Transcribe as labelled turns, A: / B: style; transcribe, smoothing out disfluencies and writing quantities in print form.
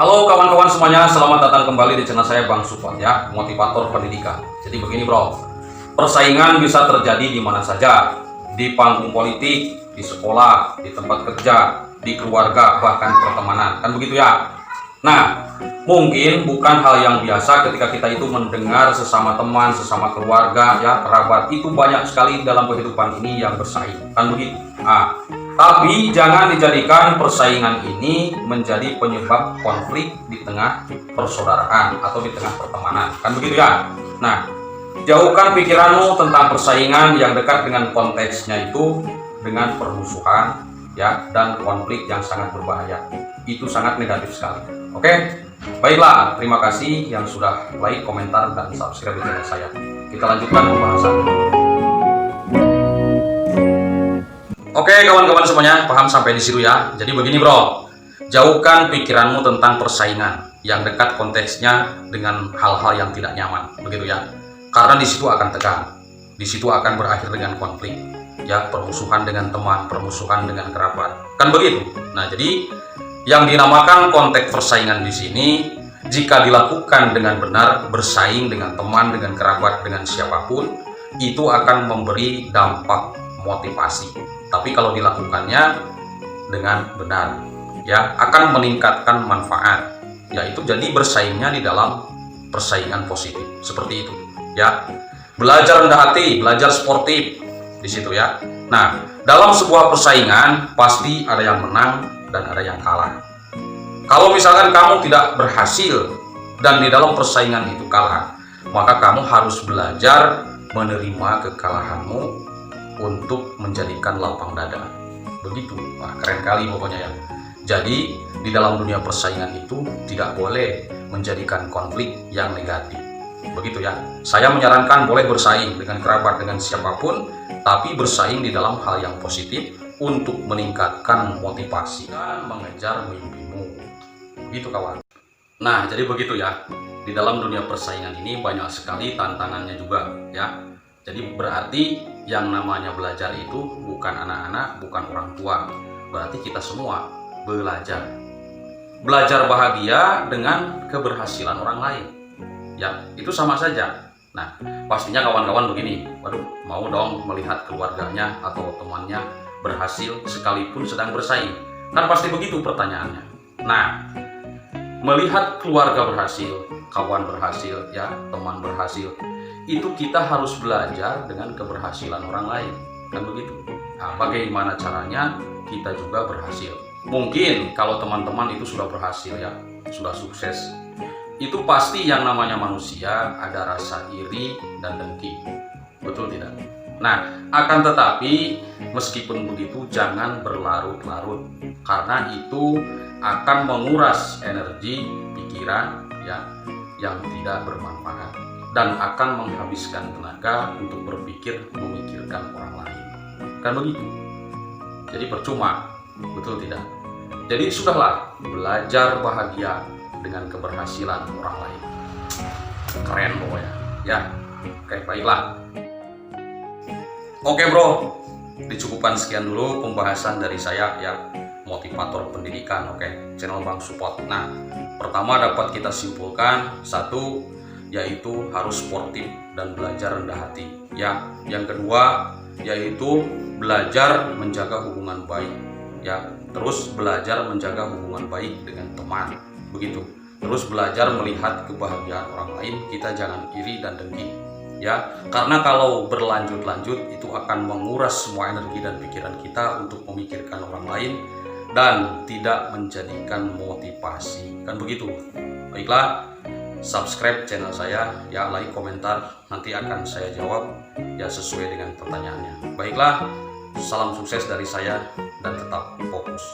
A: Halo kawan-kawan semuanya, selamat datang kembali di channel saya Bang Support ya, motivator pendidikan. Jadi begini bro, persaingan bisa terjadi di mana saja, di panggung politik, di sekolah, di tempat kerja, di keluarga, bahkan pertemanan, kan begitu ya. Nah, mungkin bukan hal yang biasa ketika kita itu mendengar sesama teman, sesama keluarga, ya kerabat, itu banyak sekali dalam kehidupan ini yang bersaing, kan begitu. Nah, tapi jangan dijadikan persaingan ini menjadi penyebab konflik di tengah persaudaraan atau di tengah pertemanan, kan begitu ya. Nah, jauhkan pikiranmu tentang persaingan yang dekat dengan konteksnya itu dengan permusuhan ya dan konflik yang sangat berbahaya. Itu sangat negatif sekali. Oke? Baiklah, terima kasih yang sudah like, komentar, dan subscribe di channel saya. Kita lanjutkan pembahasannya. Oke kawan-kawan semuanya, paham sampai di situ ya. Jadi begini bro, jauhkan pikiranmu tentang persaingan yang dekat konteksnya dengan hal-hal yang tidak nyaman, begitu ya. Karena di situ akan tegang, di situ akan berakhir dengan konflik, ya permusuhan dengan teman, permusuhan dengan kerabat, kan begitu. Nah jadi yang dinamakan konteks persaingan di sini, jika dilakukan dengan benar, bersaing dengan teman, dengan kerabat, dengan siapapun, itu akan memberi dampak motivasi. Tapi kalau dilakukannya dengan benar, ya akan meningkatkan manfaat, yaitu jadi bersaingnya di dalam persaingan positif seperti itu, ya. Belajar rendah hati, belajar sportif di situ ya. Nah, dalam sebuah persaingan pasti ada yang menang dan ada yang kalah. Kalau misalkan kamu tidak berhasil dan di dalam persaingan itu kalah, maka kamu harus belajar menerima kekalahanmu untuk menjadikan lapang dada. Begitu. Wah, keren kali pokoknya ya. Jadi di dalam dunia persaingan itu tidak boleh menjadikan konflik yang negatif. Begitu ya. Saya menyarankan boleh bersaing dengan kerabat, dengan siapapun, tapi bersaing di dalam hal yang positif untuk meningkatkan motivasi dan mengejar mimpimu. Begitu kawan. Nah, jadi begitu ya. Di dalam dunia persaingan ini banyak sekali tantangannya juga ya. Jadi berarti yang namanya belajar itu bukan anak-anak, bukan orang tua. Berarti kita semua belajar. Belajar bahagia dengan keberhasilan orang lain. Ya, itu sama saja. Nah, pastinya kawan-kawan begini, waduh, mau dong melihat keluarganya atau temannya berhasil sekalipun sedang bersaing. Kan pasti begitu pertanyaannya. Nah, melihat keluarga berhasil, kawan berhasil, ya, teman berhasil, itu kita harus belajar dengan keberhasilan orang lain, kan begitu. Nah, bagaimana caranya kita juga berhasil? Mungkin kalau teman-teman itu sudah berhasil ya, sudah sukses, itu pasti yang namanya manusia ada rasa iri dan dengki, betul tidak? Nah, akan tetapi meskipun begitu jangan berlarut-larut, karena itu akan menguras energi pikiran ya yang tidak bermanfaat dan akan menghabiskan tenaga untuk berpikir memikirkan orang lain, kan begitu. Jadi percuma, betul tidak? Jadi sudahlah, belajar bahagia dengan keberhasilan orang lain. Keren pokoknya ya. Oke, baiklah. Oke bro, dicukupkan sekian dulu pembahasan dari saya ya, motivator pendidikan. Oke, channel Bang Support. Nah, pertama dapat kita simpulkan satu, yaitu harus sportif dan belajar rendah hati ya. Yang kedua yaitu belajar menjaga hubungan baik ya, terus belajar menjaga hubungan baik dengan teman, begitu. Terus belajar melihat kebahagiaan orang lain, kita jangan iri dan dengki ya, karena kalau berlanjut-lanjut itu akan menguras semua energi dan pikiran kita untuk memikirkan orang lain dan tidak menjadikan motivasi, kan begitu. Baiklah, subscribe channel saya ya, like, komentar, nanti akan saya jawab ya sesuai dengan pertanyaannya. Baiklah, salam sukses dari saya dan tetap fokus.